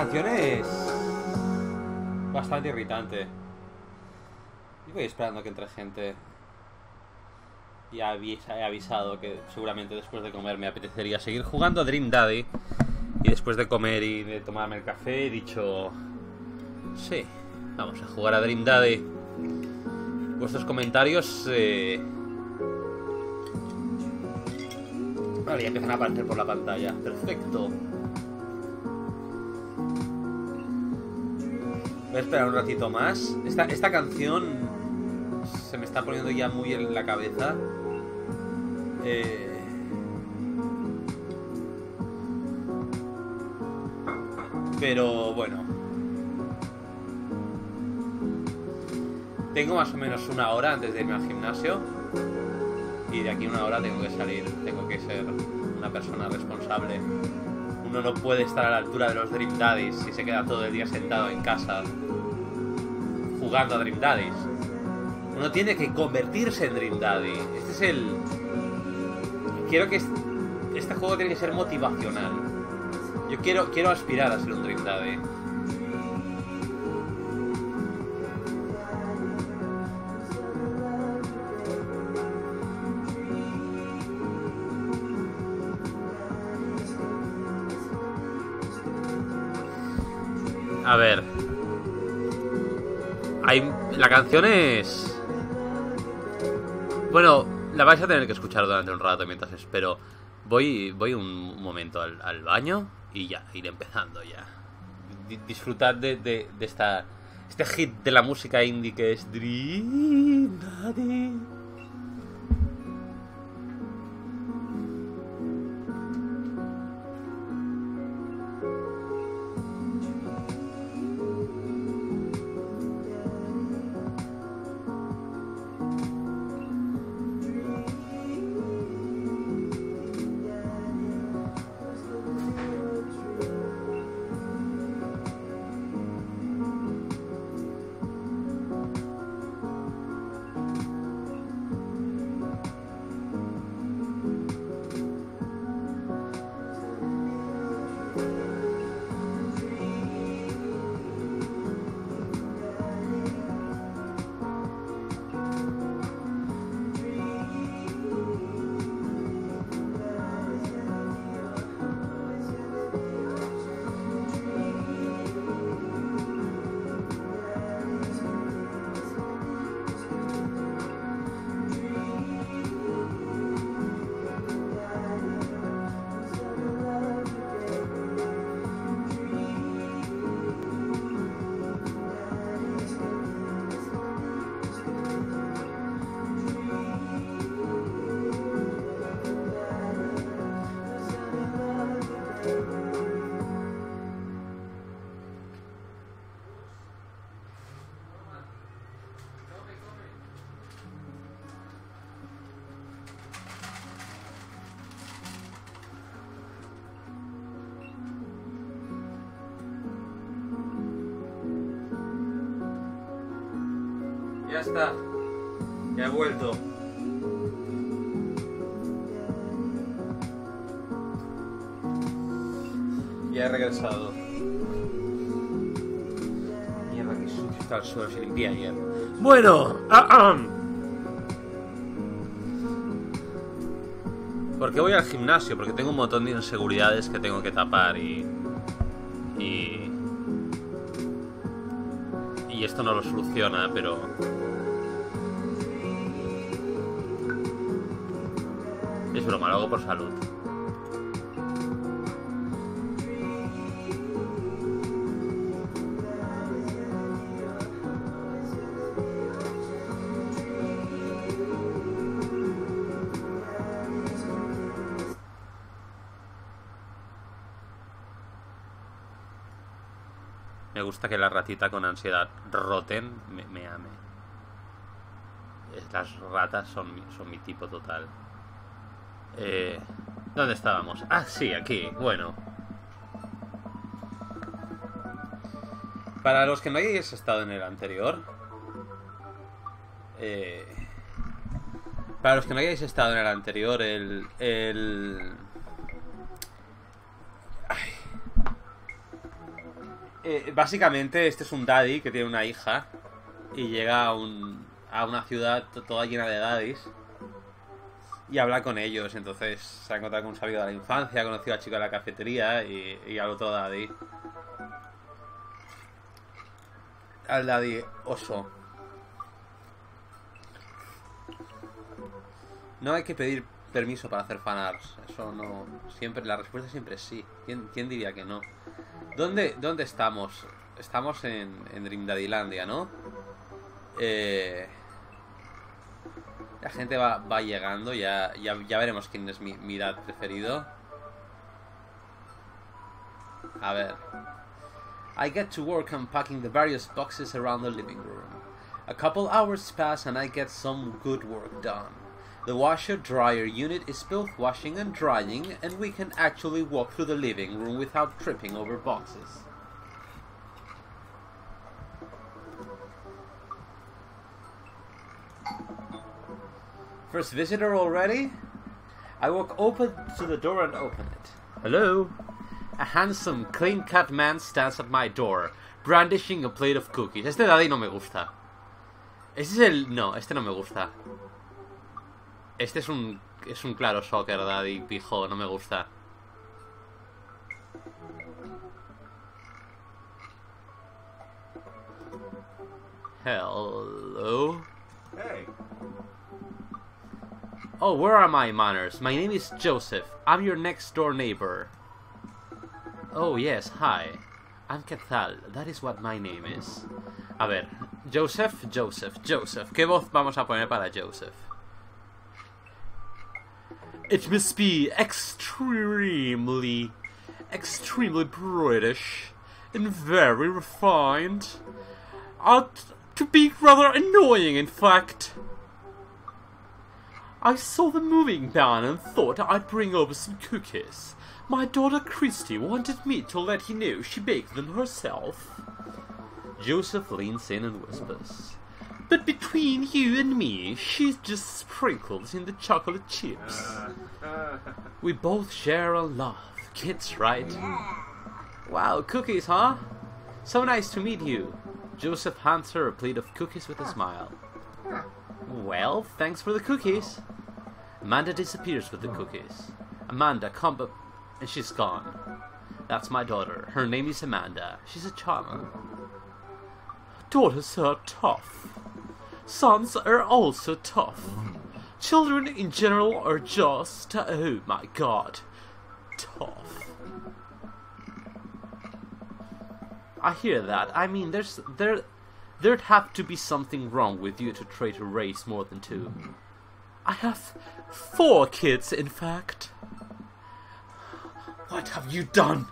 canción es bastante irritante. Y voy esperando que entre gente. Ya he avisado que seguramente después de comer me apetecería seguir jugando a Dream Daddy. Y después de comer y de tomarme el café he dicho... Sí, vamos a jugar a Dream Daddy. Vuestros comentarios... Vale, ya empiezan a aparecer por la pantalla. Perfecto. Voy a esperar un ratito más. Esta canción se me está poniendo ya muy en la cabeza. Pero bueno. Tengo más o menos una hora antes de irme al gimnasio. Y de aquí a una hora tengo que salir. Tengo que ser una persona responsable. Uno no puede estar a la altura de los Dream Daddies si se queda todo el día sentado en casa jugando a Dream Daddies. Uno tiene que convertirse en Dream Daddy. Este es el... Quiero que este juego tiene que ser motivacional. Yo quiero aspirar a ser un Dream Daddy. A ver. La canción es... Bueno, la vais a tener que escuchar durante un rato mientras espero. Voy un momento al baño y ya, iré empezando ya. Disfrutad de este hit de la música indie que es Dream Daddy. Ya está. Ya he vuelto. Ya he regresado. Mierda, que sucio está el suelo. Se limpié ayer. Bueno. ¿Por qué voy al gimnasio? Porque tengo un montón de inseguridades que tengo que tapar y esto no lo soluciona, pero... Es broma, lo hago por salud. Me gusta que la ratita con ansiedad roten me ame. Las ratas son mi tipo total. ¿Dónde estábamos? Ah, sí, aquí. Bueno. Para los que no hayáis estado en el anterior... Para los que no hayáis estado en el anterior, Básicamente este es un daddy que tiene una hija y llega a una ciudad toda llena de daddies y habla con ellos. Entonces se ha encontrado con un sabio de la infancia, ha conocido al chico de la cafetería y al otro daddy. Al daddy oso. No hay que pedir permiso para hacer fanarts. Eso no. Siempre, la respuesta siempre es sí. ¿Quién diría que no? ¿Dónde estamos? Estamos en Dream Daddylandia, ¿no? La gente va llegando. Ya veremos quién es mi dad preferido. A ver. I get to work unpacking the various boxes around the living room. A couple hours pass and I get some good work done. The washer-dryer unit is both washing and drying, and we can actually walk through the living room without tripping over boxes. First visitor already? I walk open to the door and open it. Hello? A handsome, clean-cut man stands at my door, brandishing a plate of cookies. Este daddy no me gusta. No, este no me gusta. Este es un claro soccer daddy, pijo, no me gusta. Hello? Hey. Oh, where are my manners? My name is Joseph. I'm your next door neighbor. Oh, yes, hi. I'm Quetzal. That is what my name is. A ver, Joseph. ¿Qué voz vamos a poner para Joseph? It must be extremely British and very refined. To be rather annoying, in fact. I saw the moving ban and thought I'd bring over some cookies. My daughter Christy wanted me to let you know she baked them herself. Joseph leans in and whispers, but between you and me, she's just sprinkles in the chocolate chips. We both share a love. Kids, right? Wow, cookies, huh? So nice to meet you. Joseph hands her a plate of cookies with a smile. Well, thanks for the cookies. Amanda disappears with the cookies. Amanda, come up, and she's gone. That's my daughter. Her name is Amanda. She's a charmer. Daughters are tough. Sons are also tough. Children in general are just, oh my god, tough. I hear that. I mean, there'd have to be something wrong with you to try to raise more than 2. I have 4 kids, in fact. What have you done?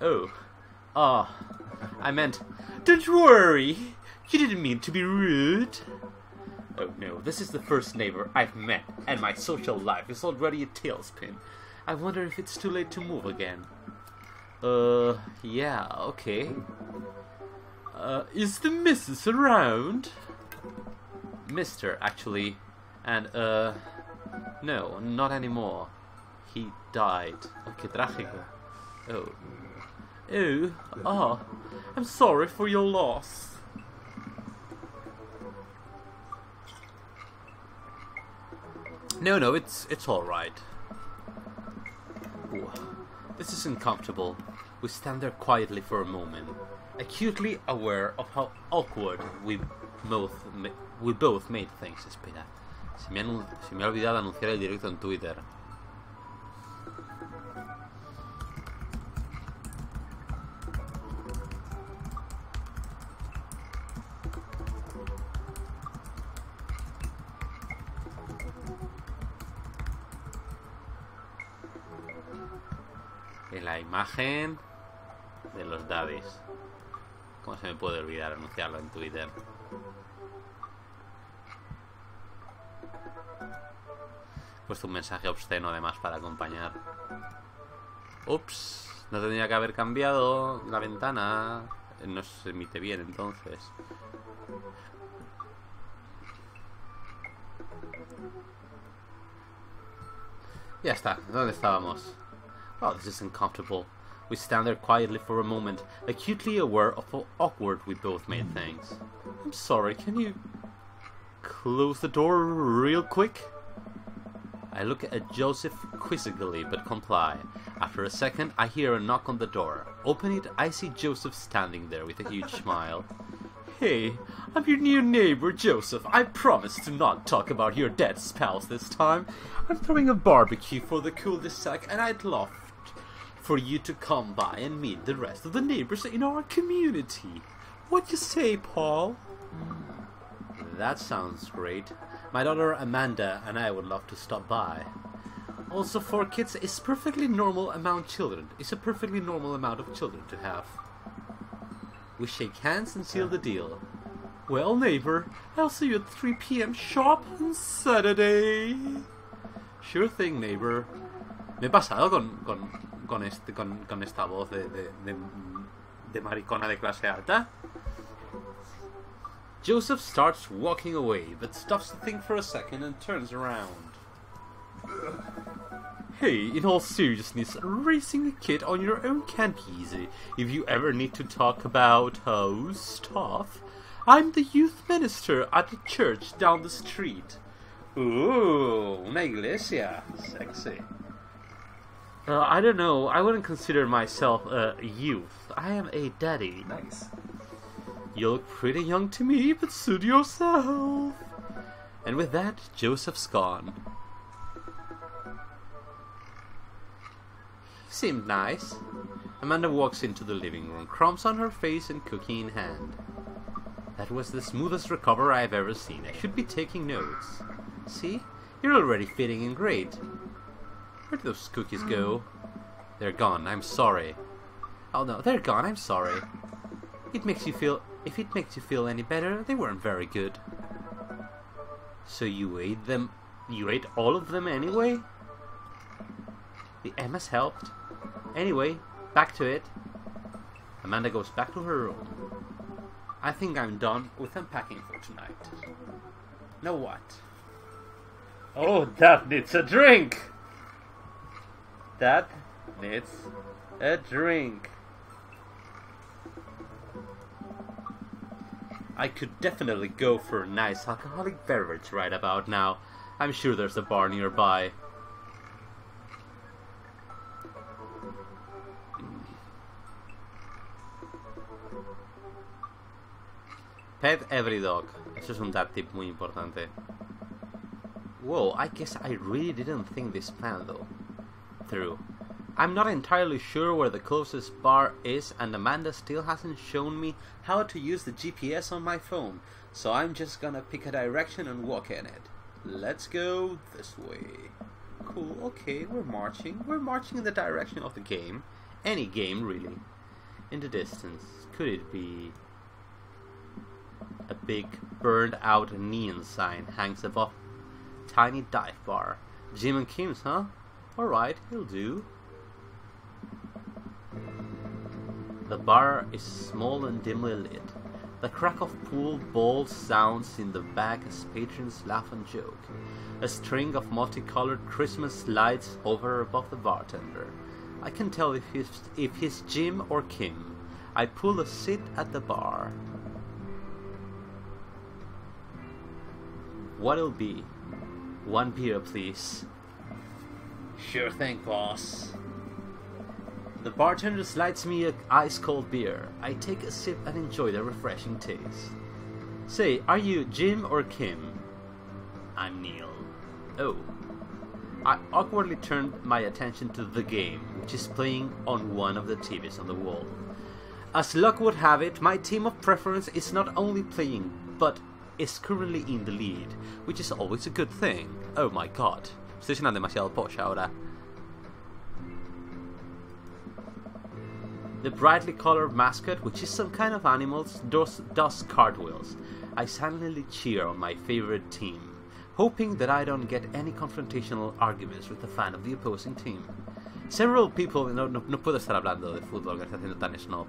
Oh. I meant, don't worry. You didn't mean to be rude. Oh no, this is the first neighbor I've met, and my social life is already a tailspin. I wonder if it's too late to move again. Yeah, okay. Is the missus around? Mr., actually. And, no, not anymore. He died. Oh, que trágico. Oh, I'm sorry for your loss. No, it's alright. This is uncomfortable. We stand there quietly for a moment, acutely aware of how awkward we both made things. Espera, se me ha olvidado anunciar el directo en Twitter. En la imagen de los daddies. ¿Cómo se me puede olvidar anunciarlo en Twitter? He puesto un mensaje obsceno además para acompañar. Ups, no tendría que haber cambiado la ventana. No se emite bien entonces. Ya está, ¿dónde estábamos? Oh, this is uncomfortable. We stand there quietly for a moment, acutely aware of how awkward we both made things. I'm sorry, can you close the door real quick? I look at Joseph quizzically but comply. After a second, I hear a knock on the door. Open it, I see Joseph standing there with a huge smile. Hey, I'm your new neighbor, Joseph. I promise to not talk about your dead spouse this time. I'm throwing a barbecue for the cul-de-sac, and I'd love for you to come by and meet the rest of the neighbors in our community. What you say, Paul? That sounds great. My daughter Amanda and I would love to stop by. Also, 4 kids is perfectly normal amount of children. It's a perfectly normal amount of children to have. We shake hands and seal the deal. Well, neighbor, I'll see you at 3 p.m. sharp on Saturday. Sure thing, neighbor. Me he pasado con esta voz de maricona de clase alta. Joseph starts walking away, but stops to think for a second and turns around. Hey, in all seriousness, raising a kid on your own can't be easy. If you ever need to talk about stuff, I'm the youth minister at the church down the street. Ooh, una iglesia. Sexy. I don't know. I wouldn't consider myself a youth. I am a daddy. Nice. You look pretty young to me, but suit yourself. And with that, Joseph's gone. He seemed nice. Amanda walks into the living room, crumbs on her face and cookie in hand. That was the smoothest recover I've ever seen. I should be taking notes. See? You're already fitting in great. Where'd those cookies go? They're gone, I'm sorry. Oh no, they're gone, I'm sorry. If it makes you feel any better, they weren't very good. So you ate them? You ate all of them anyway? The MS helped. Anyway, back to it. Amanda goes back to her room. I think I'm done with unpacking for tonight. Now what? Oh, that needs a drink! That needs a drink. I could definitely go for a nice alcoholic beverage right about now. I'm sure there's a bar nearby. Pet every dog. Eso es un dad tip muy importante. Whoa, I guess I really didn't think this plan through. I'm not entirely sure where the closest bar is, and Amanda still hasn't shown me how to use the GPS on my phone, so I'm just gonna pick a direction and walk in it. Let's go this way. Cool, okay, we're marching. We're marching in the direction of the game. Any game, really. In the distance, could it be... A big, burned-out neon sign hangs above tiny dive bar. Jim and Kim's, huh? Alright, he'll do. The bar is small and dimly lit. The crack of pool balls sounds in the back as patrons laugh and joke. A string of multicolored Christmas lights hover above the bartender. I can tell if he's Jim or Kim. I pull a seat at the bar. What'll be? 1 beer, please. Sure thing, boss. The bartender slides me an ice-cold beer. I take a sip and enjoy the refreshing taste. Say, are you Jim or Kim? I'm Neil. Oh. I awkwardly turned my attention to the game, which is playing on one of the TVs on the wall. As luck would have it, my team of preference is not only playing, but is currently in the lead, which is always a good thing. Oh my god. Estoy sonando demasiado posh ahora. The brightly colored mascot, which is some kind of animal, does cartwheels. I silently cheer on my favorite team, hoping that I don't get any confrontational arguments with the fan of the opposing team. Several people... No puedo estar hablando de fútbol que está haciendo tan snob.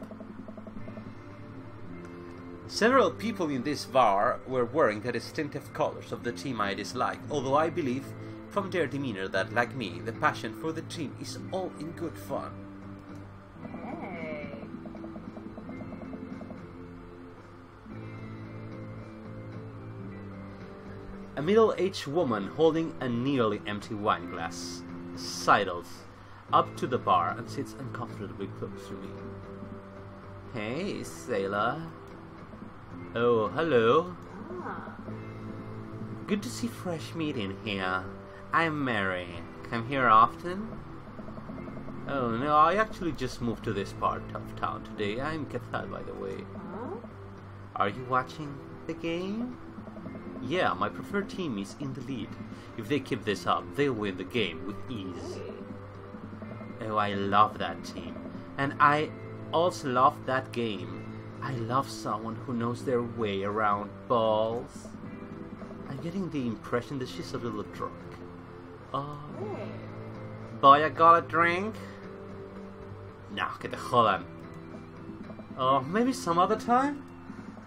Several people in this bar were wearing the distinctive colors of the team I dislike, although I believe from their demeanor that, like me, the passion for the team is all in good fun. A middle-aged woman holding a nearly empty wine glass sidles up to the bar and sits uncomfortably close to me. Hey, sailor. Oh, hello. Good to see fresh meat in here. I'm Mary. Come here often? Oh, no, I actually just moved to this part of town today. I'm Quetzal, by the way. Are you watching the game? Yeah, my preferred team is in the lead. If they keep this up, they'll win the game with ease. Oh, I love that team. And I also love that game. I love someone who knows their way around balls. I'm getting the impression that she's a little drunk. Oh. Boy, I got a drink? Nah, que te jodan. Oh, maybe some other time?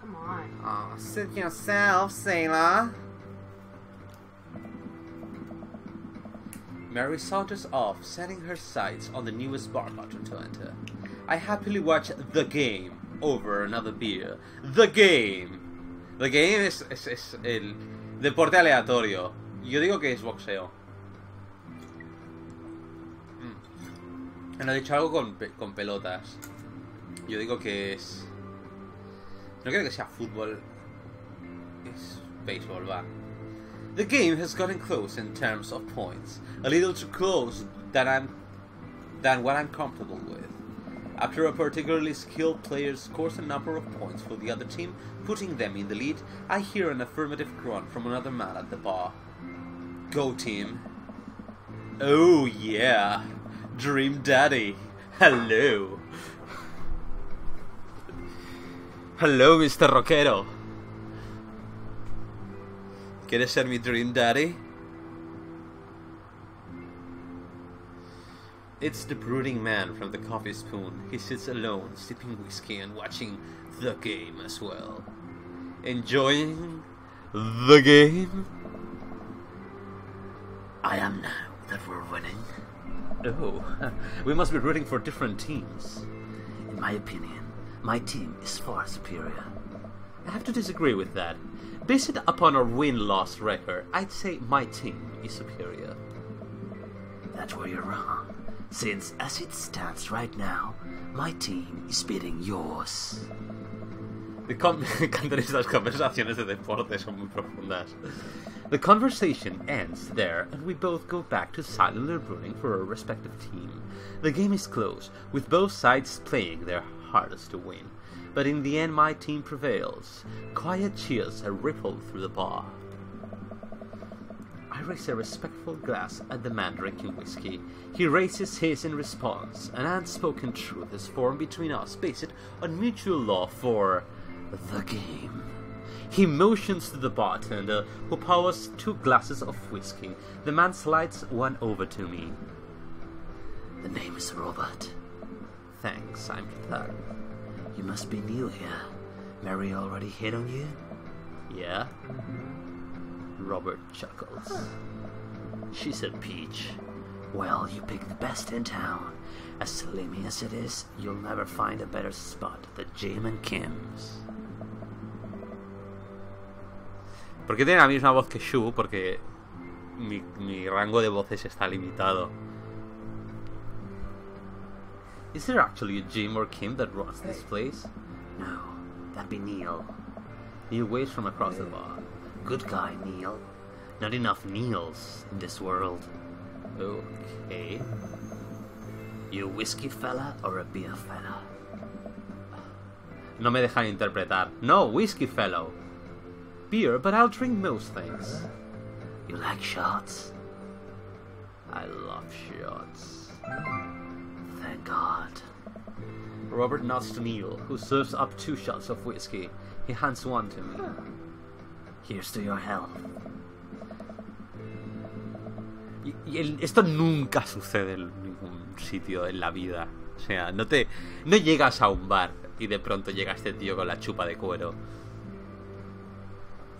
Come on. Oh, suit yourself, sailor. Mary saunters off, setting her sights on the newest bar button to enter. I happily watch the game over another beer. The game. The game es el deporte aleatorio. Yo digo que es boxeo. Han dicho algo con pelotas. Yo digo que es... No creo que sea fútbol. Es béisbol, va. The game has gotten close in terms of points. A little too close than what I'm comfortable with. After a particularly skilled player scores a number of points for the other team, putting them in the lead, I hear an affirmative grunt from another man at the bar. Go team. Oh yeah. Dream Daddy. Hello. Hello, Mr. Rockero. ¿Quieres ser mi Dream Daddy? It's the brooding man from the coffee spoon. He sits alone, sipping whiskey and watching the game as well. Enjoying the game? I am now that we're winning. Oh, we must be rooting for different teams. In my opinion, my team is far superior. I have to disagree with that. Based upon our win-loss record, I'd say my team is superior. That's where you're wrong. Since, as it stands right now, my team is beating yours. Me encantan estas conversaciones de deporte, son muy profundas. The conversation ends there, and we both go back to silently rooting for our respective team. The game is close, with both sides playing their hardest to win. But in the end, my team prevails. Quiet cheers are rippled through the bar. I raise a respectful glass at the man drinking whiskey. He raises his in response. An unspoken truth is formed between us, based on mutual love for the game. He motions to the bartender, who pours 2 glasses of whiskey. The man slides one over to me. The name is Robert. Thanks, I'm Quetzal. You must be new here. Mary already hit on you? Yeah. Robert chuckles. She's a peach. Well, you picked the best in town. As slimy as it is, you'll never find a better spot than Jim and Kim's. ¿Por qué tiene la misma voz que Shu? Porque mi rango de voces está limitado. Is there actually a Jim or Kim that runs this place? No, that'd be Neil. Neil waves from across the bar. Good guy, Neil. Not enough Neils in this world. Okay. You a whiskey fella or a beer fella? No me dejan interpretar. No, whiskey fellow. Beer, but I'll drink most things. You like shots? I love shots. Thank God. Robert nods to Neil, who serves up 2 shots of whiskey. He hands one to me. Here's to your health. Esto nunca sucede en ningún sitio en la vida. O sea, no llegas a un bar y de pronto llega este tío con la chupa de cuero.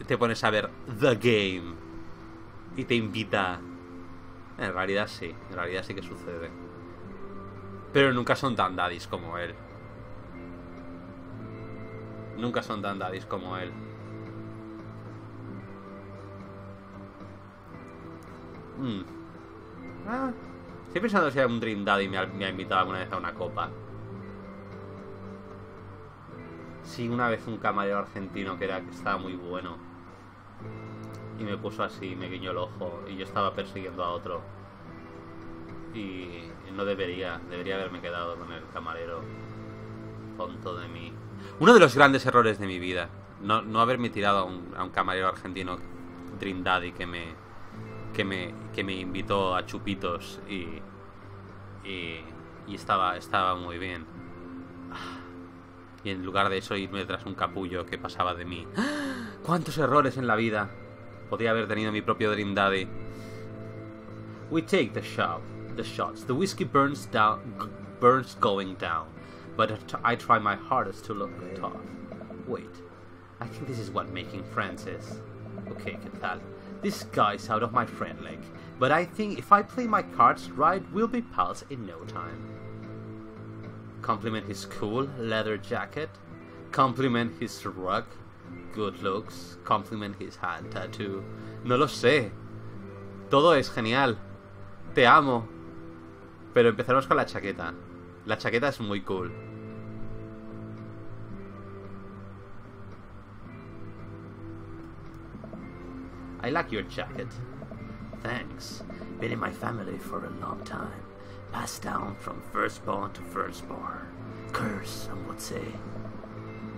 Te pones a ver The Game y te invita. En realidad sí que sucede. Pero nunca son tan daddies como él. Nunca son tan daddies como él. Estoy pensando si un Dream Daddy me ha invitado alguna vez a una copa. Sí, una vez un camarero argentino que estaba muy bueno. Y me puso así, me guiñó el ojo. Y yo estaba persiguiendo a otro. Y no debería haberme quedado con el camarero. Tonto de mí. Uno de los grandes errores de mi vida. No haberme tirado a un camarero argentino Dream Daddy que me invitó a chupitos y estaba muy bien. Y en lugar de eso irme tras un capullo que pasaba de mí. ¡Cuántos errores en la vida! Podría haber tenido mi propio Dream Daddy. We take the shots. The whiskey burns going down. But I try my hardest to look tough. Wait, I think this is what making friends is. Okay, Quetzal. This guy's out of my friend league. But I think if I play my cards right, we'll be pals in no time. Compliment his cool leather jacket. Compliment his rug. Good looks. Compliment his hand tattoo. No lo sé. Todo es genial. Te amo. Pero empezaremos con la chaqueta. La chaqueta es muy cool. I like your jacket. Thanks. Been in my family for a long time. Passed down from firstborn to firstborn. Curse, some would say.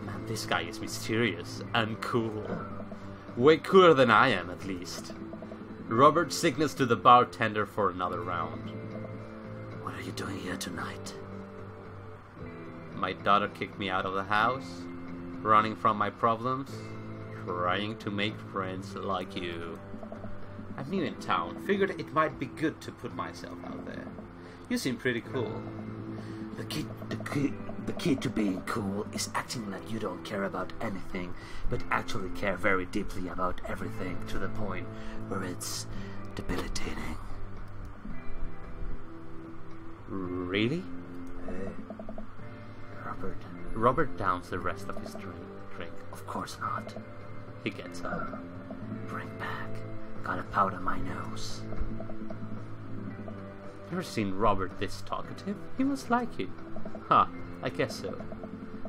Man, this guy is mysterious and cool. Way cooler than I am, at least. Robert signals to the bartender for another round. What are you doing here tonight? My daughter kicked me out of the house. Running from my problems. Trying to make friends like you. I'm new in town. Figured it might be good to put myself out there. You seem pretty cool. The key to being cool is acting like you don't care about anything, but actually care very deeply about everything to the point where it's debilitating. Really? Robert downs the rest of his drink. Of course not. He gets up. Drink back. Got a pout on my nose. Never seen Robert this talkative. He must like you. Huh, I guess so.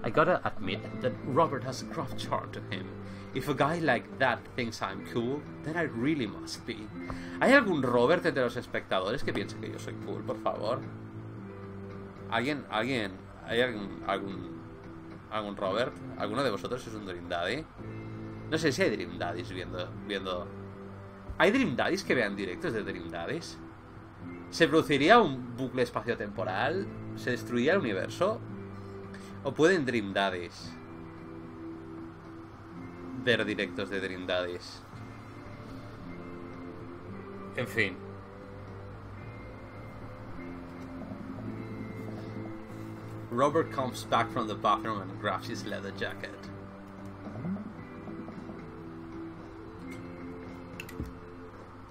I gotta admit that Robert has a gruff charm to him. If a guy like that thinks I'm cool, then I really must be. ¿Hay algún Robert entre los espectadores que piense que yo soy cool, por favor? ¿Hay algún Robert? ¿Alguno de vosotros es un Dream Daddy? No sé si hay Dream Daddies viendo... ¿Hay Dream Daddies que vean directos de Dream Daddies? ¿Se produciría un bucle espaciotemporal? ¿Se destruiría el universo? ¿O pueden Dream Daddies ver directos de Dream Daddies? En fin. Robert comes back from the bathroom and grabs his leather jacket.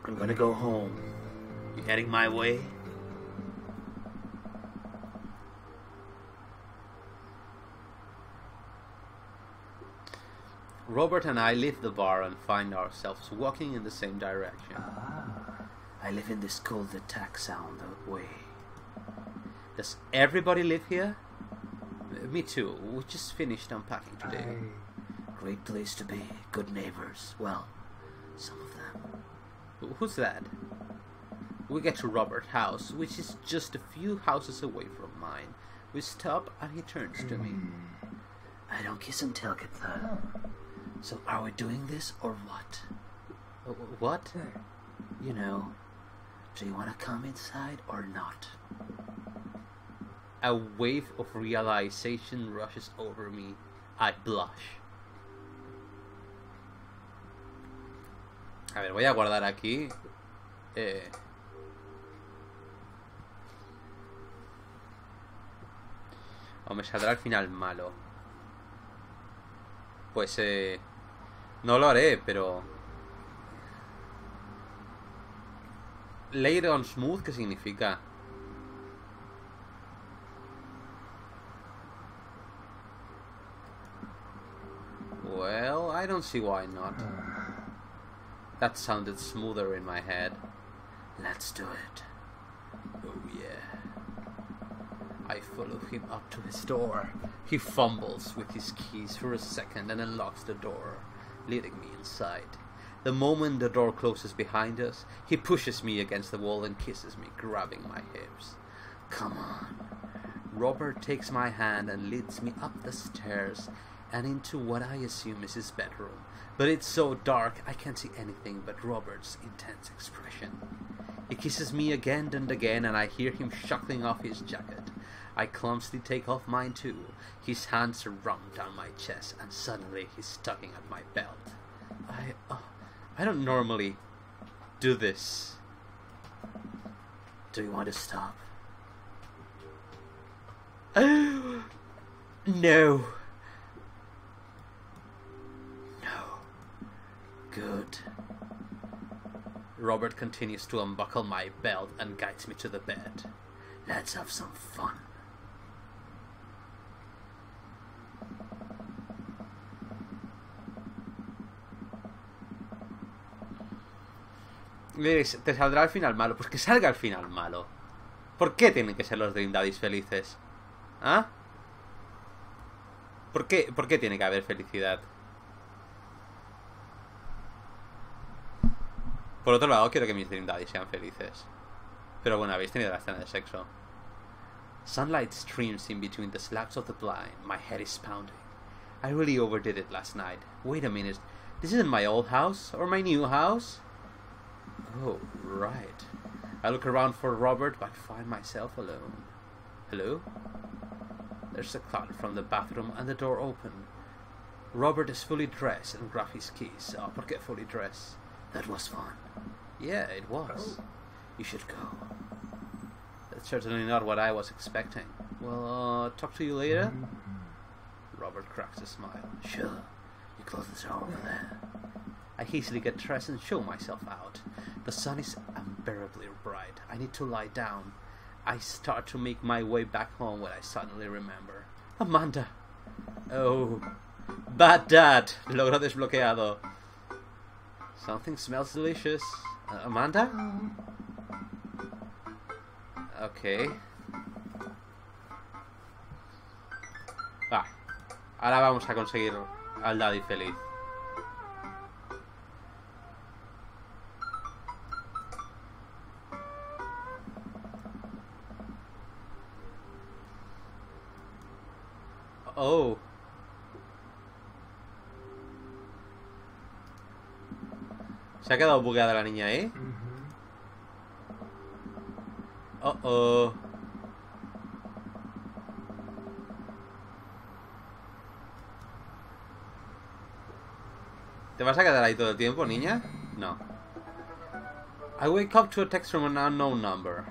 I'm gonna go home. You heading my way? Robert and I leave the bar and find ourselves walking in the same direction. I live in this cul-de-sac sound way. Does everybody live here? Me too. We just finished unpacking today. Great place to be. Good neighbors. Well, some of them. Who's that? We get to Robert's house, which is just a few houses away from mine. We stop and he turns to me. I don't kiss and tell, Quetzal. So are we doing this or what? What? You know, do you want to come inside or not? A wave of realization rushes over me. I blush. A ver, voy a guardar aquí. O me saldrá al final malo. Pues no lo haré, pero... Later on smooth, ¿qué significa? Well, I don't see why not. That sounded smoother in my head. Let's do it. Oh yeah. I follow him up to his door. He fumbles with his keys for a second and unlocks the door, leading me inside. The moment the door closes behind us, he pushes me against the wall and kisses me, grabbing my hips. Come on. Robert takes my hand and leads me up the stairs and into what I assume is his bedroom. But it's so dark I can't see anything but Robert's intense expression. He kisses me again and again, and I hear him shuffling off his jacket. I clumsily take off mine too. His hands run down my chest, and suddenly he's tugging at my belt. I don't normally do this. Do you want to stop? No. No. Good. Robert continues to unbuckle my belt and guides me to the bed. Let's have some fun. Te saldrá al final malo. Pues que salga al final malo. ¿Por qué tienen que ser los Dream Daddies felices? ¿Ah? ¿Por qué tiene que haber felicidad? Por otro lado, quiero que mis Dream Daddies sean felices. Pero bueno, habéis tenido la escena de sexo. Sunlight streams in between the slats of the blind. My head is pounding. I really overdid it last night. Wait a minute. This isn't my old house or my new house? Oh, right. I look around for Robert, but find myself alone. Hello? There's a cloud from the bathroom and the door open. Robert is fully dressed and grabs his keys. Oh, ¿por qué fully dressed? That was fun. Yeah, it was. You should go. That's certainly not what I was expecting. Well, talk to you later? Robert cracks a smile. Sure. Your clothes are over there. I hastily get dressed and show myself out. The sun is unbearably bright. I need to lie down. I start to make my way back home when I suddenly remember. Amanda! Oh. Bad dad! Logro desbloqueado. Something smells delicious. Amanda? Okay. Va. Ahora vamos a conseguir al daddy feliz. Oh. ¿Se ha quedado bugueada la niña ahí? Oh. ¿Te vas a quedar ahí todo el tiempo, niña? No. I wake up to a text from an unknown number.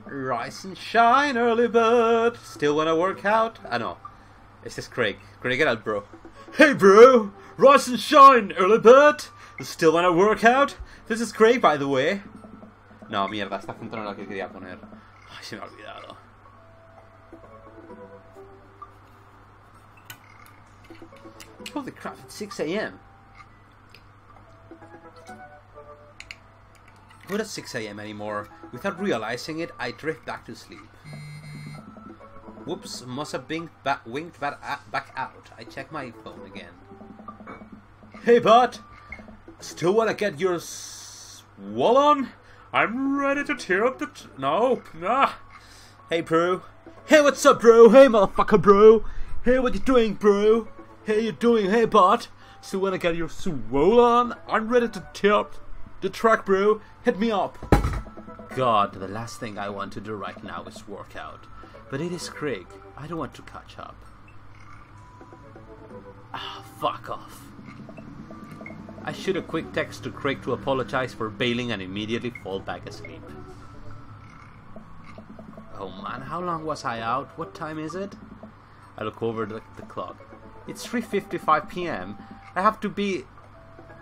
Rise and shine, early bird. Still wanna work out? Ah, no. Este es Craig. Craig era el bro. Hey, bro! Rise and shine, early bird. Still wanna work out? This is Craig, by the way. No, mierda, esta junta no era la que quería poner. Ay, se me ha olvidado. Holy crap, it's 6 AM. Not at 6 AM anymore. Without realizing it, I drift back to sleep. Whoops, must have winked back out. I check my phone again. Hey, bud! Still wanna get your swole on? I'm ready to tear up the... No, nah. Hey, bro. Hey, what's up, bro? Hey, motherfucker, bro. Hey, what you doing, bro? Hey, you doing? Hey, bud. Still wanna get your swole on? I'm ready to tear up the track, bro. Hit me up. God, the last thing I want to do right now is work out. But it is Craig. I don't want to catch up. Ah, fuck off. I shoot a quick text to Craig to apologize for bailing and immediately fall back asleep. Oh man, how long was I out? What time is it? I look over the clock. It's 3:55 PM. I have to be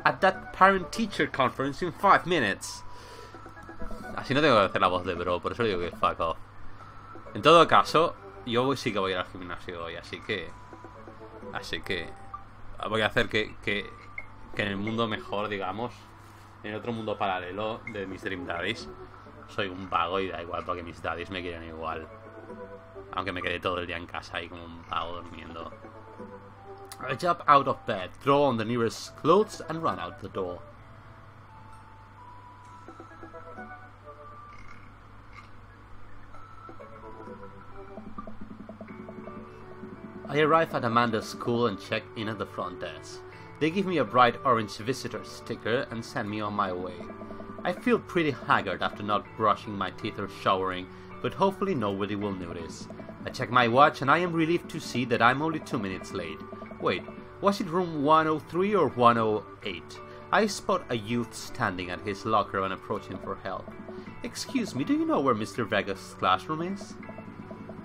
at that parent-teacher conference in 5 minutes. Así no tengo que hacer la voz de bro, por eso digo que fuck off. En todo caso, yo sí que voy a ir al gimnasio hoy, así que voy a hacer que en el mundo mejor, digamos, en otro mundo paralelo de mis Dream Daddies, soy un vago y da igual porque mis daddies me quieren igual. Aunque me quedé todo el día en casa ahí como un vago durmiendo. I jump out of bed, throw on the nearest clothes and run out the door. I arrive at Amanda's school and check in at the front desk. They give me a bright orange visitor sticker and send me on my way. I feel pretty haggard after not brushing my teeth or showering, but hopefully nobody will notice. I check my watch and I am relieved to see that I'm only 2 minutes late. Wait, was it room 103 or 108? I spot a youth standing at his locker and approach him for help. Excuse me, do you know where Mr. Vega's classroom is?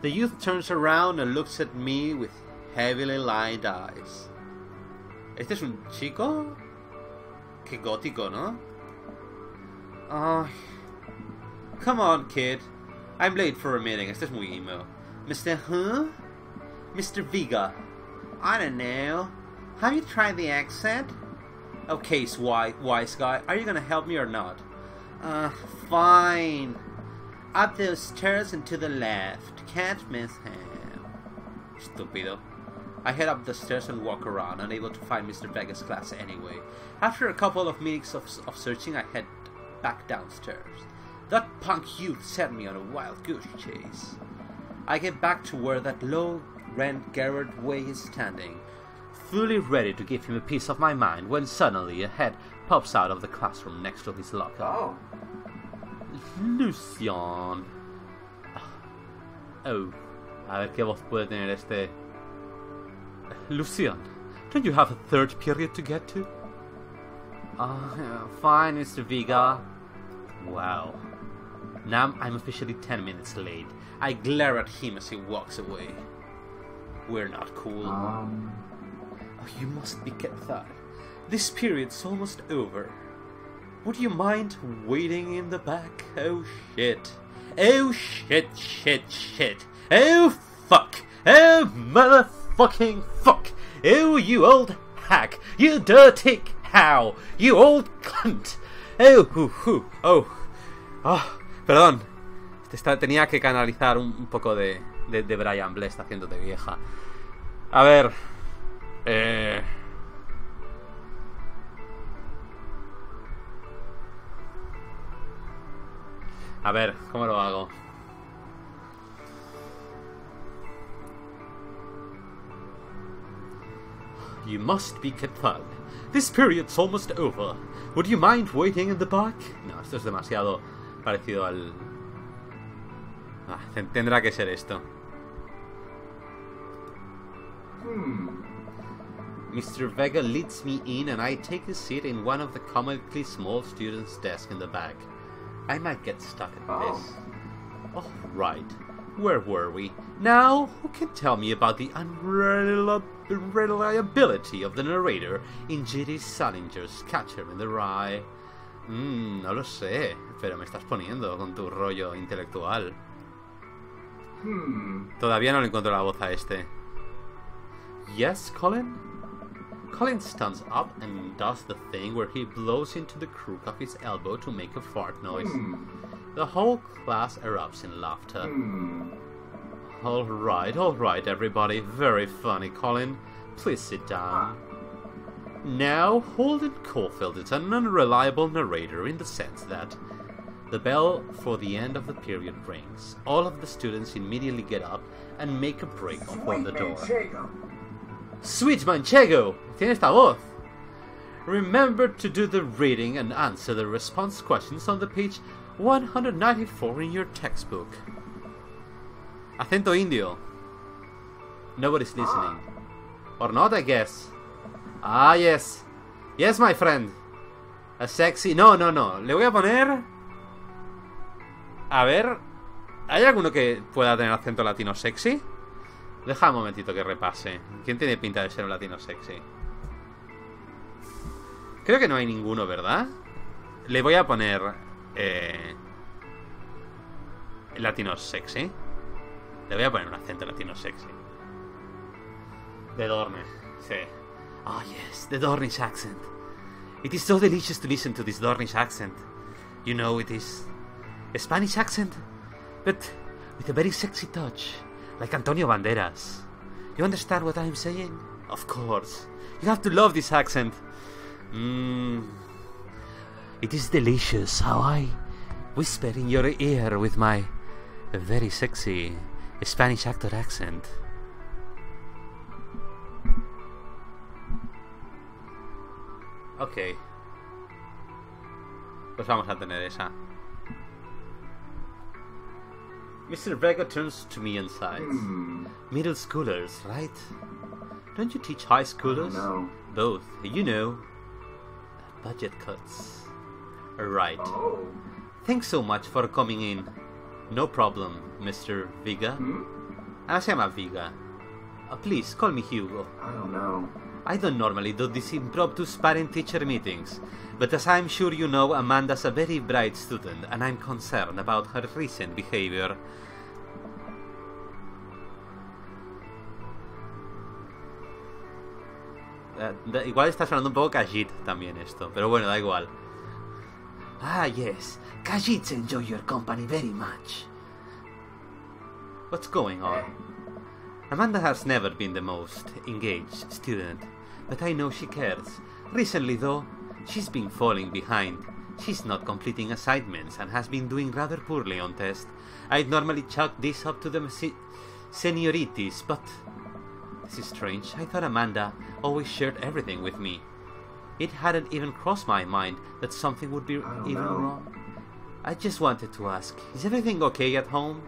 The youth turns around and looks at me with heavily lined eyes. ¿Este es un chico? Qué gótico, ¿no? Oh, come on, kid. I'm late for a meeting. Este es muy emo. Mr. Who? Mr. Vega. I don't know. Have you tried the accent? Okay, wise guy. Are you gonna help me or not? Fine. Up those stairs and to the left. Can't miss him. Estúpido. I head up the stairs and walk around, unable to find Mr. Vega's class anyway. After a couple of minutes of searching, I head back downstairs. That punk youth sent me on a wild goose chase. I get back to where that low-rent Garrett Way is standing, fully ready to give him a piece of my mind, when suddenly a head pops out of the classroom next to his locker. Oh. Lucian. Oh, a ver qué voz puede tener este. Lucian, don't you have a third period to get to? Fine, Mr. Vega. Wow. Now I'm officially 10 minutes late. I glare at him as he walks away. We're not cool. Oh, you must be Quetzal. This period's almost over. Would you mind waiting in the back? Oh shit. Oh shit. Oh fuck. Oh motherfucking fuck. Oh, you old hack. You dirty cow. You old cunt. Oh. Perdón. Tenía que canalizar un poco de Brian Blessed haciéndote vieja. A ver. A ver, ¿cómo lo hago? You must be Quetzal. This period's almost over. Would you mind waiting in the back? No, esto es demasiado parecido al... tendrá que ser esto. Mr. Vega leads me in and I take a seat in one of the comically small students' desks in the back. I might get stuck at this. Oh, right. Where were we? Now, who can tell me about the unreliability of the narrator in J.D. Salinger's Catcher in the Rye? No lo sé, pero me estás poniendo con tu rollo intelectual. Todavía no le encuentro la voz a este. Yes, Colin? Colin stands up and does the thing where he blows into the crook of his elbow to make a fart noise. The whole class erupts in laughter. Alright, everybody. Very funny, Colin. Please sit down. Now, Holden Caulfield is an unreliable narrator in the sense that the bell for the end of the period rings. All of the students immediately get up and make a break for the door. Sweet Manchego! Tiene esta voz! Remember to do the reading and answer the response questions on the page 194 in your textbook. Acento indio. Nobody's listening. Or not, I guess. Ah, yes. Yes, my friend. A sexy... No. Le voy a poner... A ver... ¿Hay alguno que pueda tener acento latino sexy? Deja un momentito que repase. ¿Quién tiene pinta de ser un latino sexy? Creo que no hay ninguno, ¿verdad? Le voy a poner... latino sexy. Le voy a poner un acento latino sexy. De Dorne, sí. Oh yes, the Dornish accent. It is so delicious to listen to this Dornish accent. You know, it is a Spanish accent, but with a very sexy touch, like Antonio Banderas. You understand what I am saying? Of course. You have to love this accent. It is delicious how I whisper in your ear with my very sexy Spanish actor accent. Ok. Pues vamos a tener esa. Mr. Vega turns to me and sighs. Middle schoolers, right? Don't you teach high schoolers? No. Both, you know. Budget cuts. Right. Oh. Thanks so much for coming in. No problem, Mr. Vega. Se llama Vega. Please, call me Hugo. I don't know. I don't normally do these impromptu parent-teacher meetings, but as I'm sure you know, Amanda's a very bright student, and I'm concerned about her recent behavior. Igual está sonando un poco Khajiit también esto, pero bueno, da igual. Ah, yes. Khajiits enjoy your company very much. What's going on? Amanda has never been the most engaged student, but I know she cares. Recently, though, she's been falling behind. She's not completing assignments and has been doing rather poorly on tests. I'd normally chalk this up to the seniorities, but this is strange. I thought Amanda always shared everything with me. It hadn't even crossed my mind that something would be even wrong. I just wanted to ask, is everything okay at home?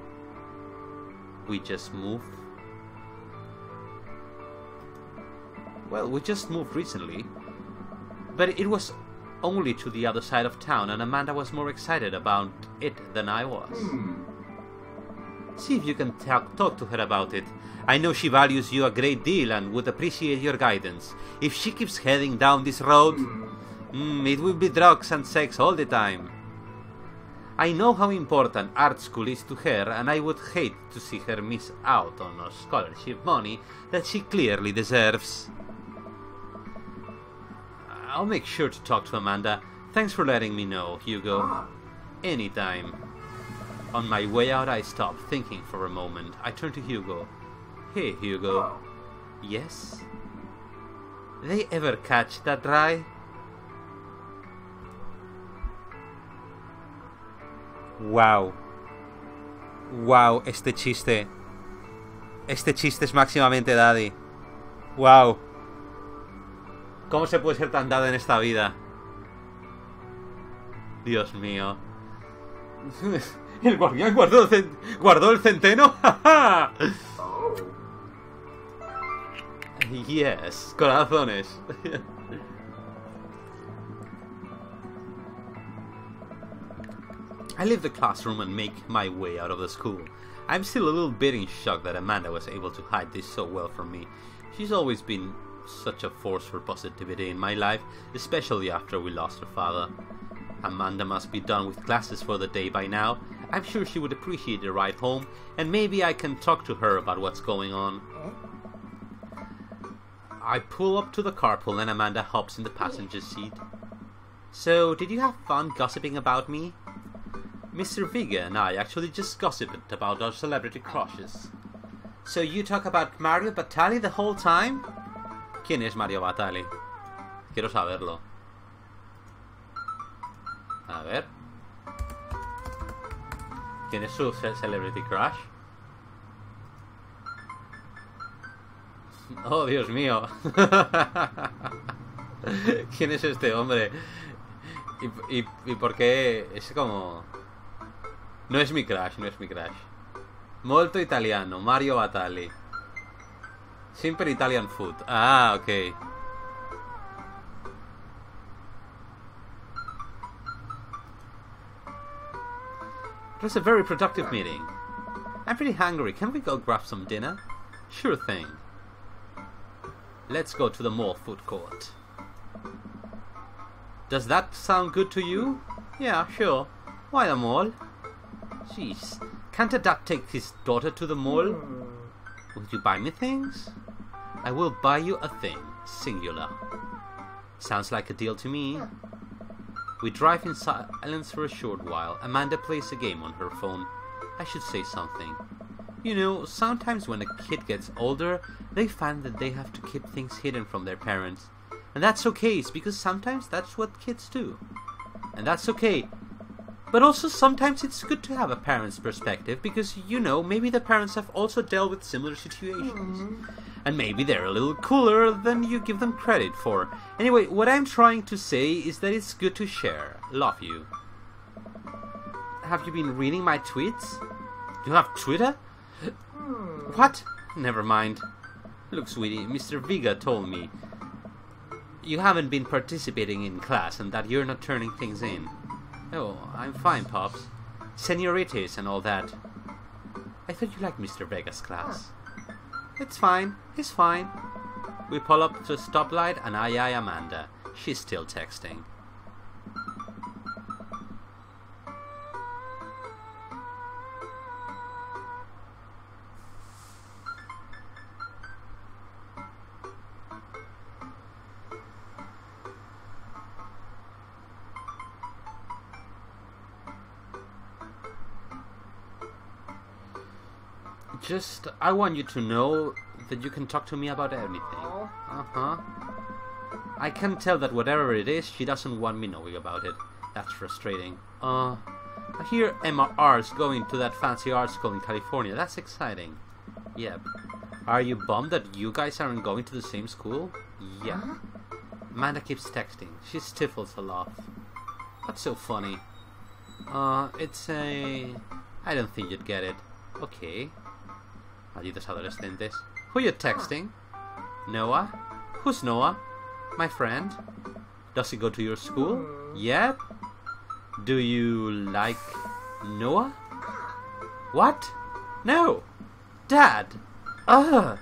We just moved. Well, we just moved recently, but it was only to the other side of town, and Amanda was more excited about it than I was. See if you can talk to her about it. I know she values you a great deal and would appreciate your guidance. If she keeps heading down this road, it will be drugs and sex all the time. I know how important art school is to her, and I would hate to see her miss out on a scholarship money that she clearly deserves. I'll make sure to talk to Amanda. Thanks for letting me know, Hugo. Anytime. On my way out, I stopped, thinking for a moment. I turned to Hugo. Hey, Hugo. Yes? They ever catch that rye? Wow. Wow, este chiste. Este chiste es máximamente daddy. Wow. ¿Cómo se puede ser tan dado en esta vida? Dios mío. El guardián guardó el centeno. Yes, corazones. I leave the classroom and make my way out of the school. I'm still a little bit in shock that Amanda was able to hide this so well from me. She's always been such a force for positivity in my life, especially after we lost her father. Amanda must be done with classes for the day by now. I'm sure she would appreciate the ride home, and maybe I can talk to her about what's going on. I pull up to the carpool and Amanda hops in the passenger seat. So, did you have fun gossiping about me? Mr. Vega and I actually just gossiped about our celebrity crushes. So you talk about Mario Batali the whole time? ¿Quién es Mario Batali? Quiero saberlo. A ver. ¿Quién es su celebrity crush? Oh, Dios mío. ¿Quién es este hombre? ¿Y por qué? Es como... No es mi crush, no es mi crush. Molto italiano, Mario Batali. Simple Italian food. Ah, ok. It was a very productive meeting. I'm pretty hungry. Can we go grab some dinner? Sure thing. Let's go to the mall food court. Does that sound good to you? Yeah, sure. Why the mall? Jeez, can't a dad take his daughter to the mall? Will you buy me things? I will buy you a thing, singular. Sounds like a deal to me. We drive in silence for a short while. Amanda plays a game on her phone. I should say something. You know, sometimes when a kid gets older, they find that they have to keep things hidden from their parents. And that's okay, it's because sometimes that's what kids do. And that's okay. But also sometimes it's good to have a parent's perspective because, you know, maybe the parents have also dealt with similar situations. And maybe they're a little cooler than you give them credit for. Anyway, what I'm trying to say is that it's good to share. Love you. Have you been reading my tweets? You have Twitter? What? Never mind. Look, sweetie, Mr. Viga told me you haven't been participating in class and that you're not turning things in. Oh, I'm fine, Pops. Seniorities and all that. I thought you liked Mr. Vega's class. It's fine. He's fine. We pull up to a stoplight and I eye Amanda. She's still texting. Just, I want you to know that you can talk to me about anything. I can tell that whatever it is, she doesn't want me knowing about it. That's frustrating. I hear Emma R's going to that fancy art school in California. That's exciting. Yep. Are you bummed that you guys aren't going to the same school? Yeah. Amanda keeps texting. She stifles a laugh. What's so funny? It's a... I don't think you'd get it. Okay. Malditos adolescentes. Who you texting? Noah? Who's Noah? My friend? Does he go to your school? Yep. Do you like Noah? What? No. Dad. Ugh.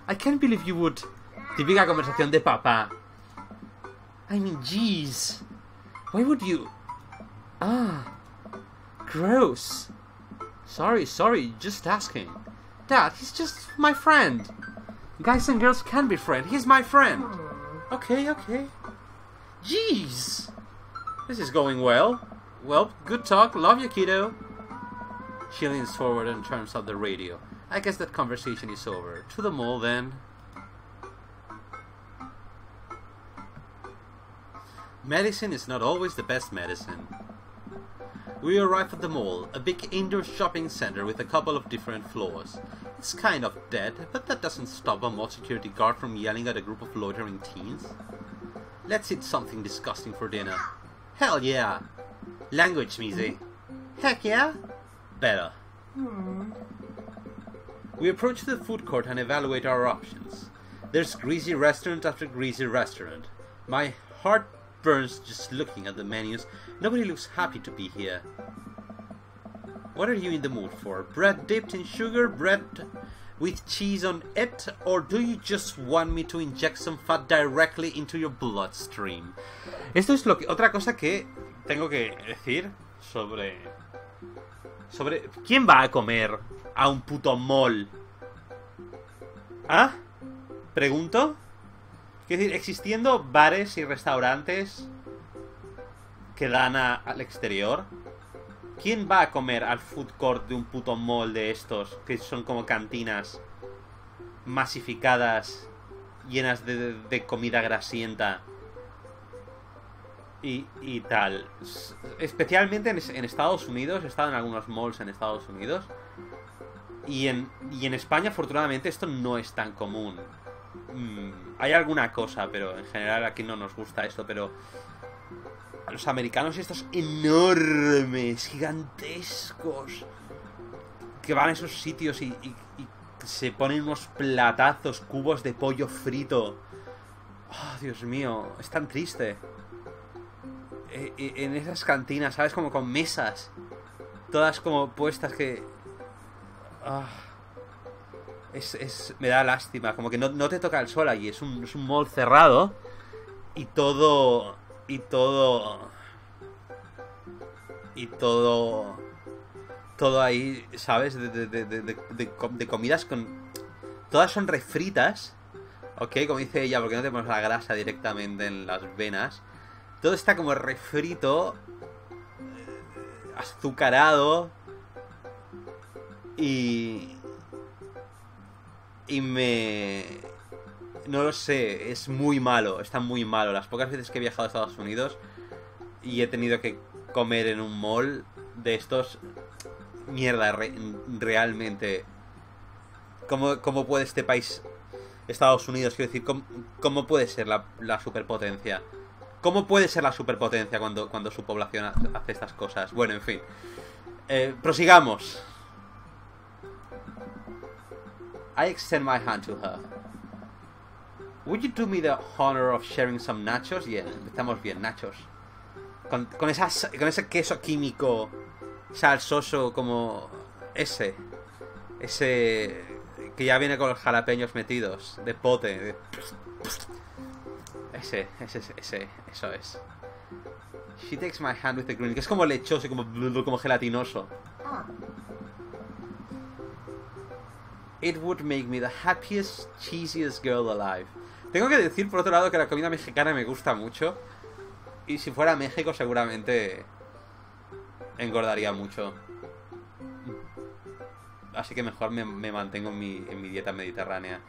I can't believe you would. Típica conversación de papá. I mean, jeez. Why would you? Gross. Sorry, just asking. Dad, he's just my friend. Guys and girls can be friends. He's my friend. Okay. Jeez. This is going well. Well, good talk. Love you, kiddo. She leans forward and turns up the radio. I guess that conversation is over. To the mall, then. Medicine is not always the best medicine. We arrive at the mall, a big indoor shopping center with a couple of different floors. It's kind of dead, but that doesn't stop a mall security guard from yelling at a group of loitering teens. Let's eat something disgusting for dinner. Hell yeah! Language, Mize. Heck yeah! Better. We approach the food court and evaluate our options. There's greasy restaurant after greasy restaurant. My heart burns just looking at the menus. Nobody looks happy to be here. What are you in the mood for? Bread dipped in sugar, bread with cheese on it, or do you just want me to inject some fat directly into your bloodstream? Esto es otra cosa que tengo que decir sobre ¿quién va a comer a un puto mall? ¿Ah? Pregunto. Es decir, existiendo bares y restaurantes que dan al exterior, ¿quién va a comer al food court de un puto mall de estos que son como cantinas masificadas, llenas de comida grasienta y tal? Especialmente en Estados Unidos. He estado en algunos malls en Estados Unidos y en España, afortunadamente, esto no es tan común. Hay alguna cosa, pero en general aquí no nos gusta esto. Pero los americanos, estos enormes, gigantescos, que van a esos sitios y se ponen unos platazos, cubos de pollo frito. Oh, Dios mío, es tan triste. En esas cantinas, ¿sabes? Como con mesas, todas como puestas que... me da lástima, como que no te toca el sol allí. Es un mall cerrado y todo ahí, ¿sabes? De comidas con... Todas son refritas ¿ok? Como dice ella, porque no tenemos la grasa directamente en las venas. Todo está como refrito, azucarado y no lo sé, es muy malo, está muy malo. Las pocas veces que he viajado a Estados Unidos y he tenido que comer en un mall de estos, mierda, realmente, ¿cómo puede este país, Estados Unidos, quiero decir, cómo puede ser la superpotencia? ¿Cómo puede ser la superpotencia cuando su población hace estas cosas? Bueno, en fin. Prosigamos. I extend my hand to her. Would you do me the honor of sharing some nachos? Yeah, estamos bien, nachos. Con ese queso químico salsoso como ese que ya viene con los jalapeños metidos, de pote. Ese, eso es. She takes my hand with the green, que es como lechoso y como gelatinoso. It would make me the happiest, cheesiest girl alive. Tengo que decir, por otro lado, que la comida mexicana me gusta mucho. Y si fuera a México, seguramente engordaría mucho. Así que mejor me mantengo en mi dieta mediterránea.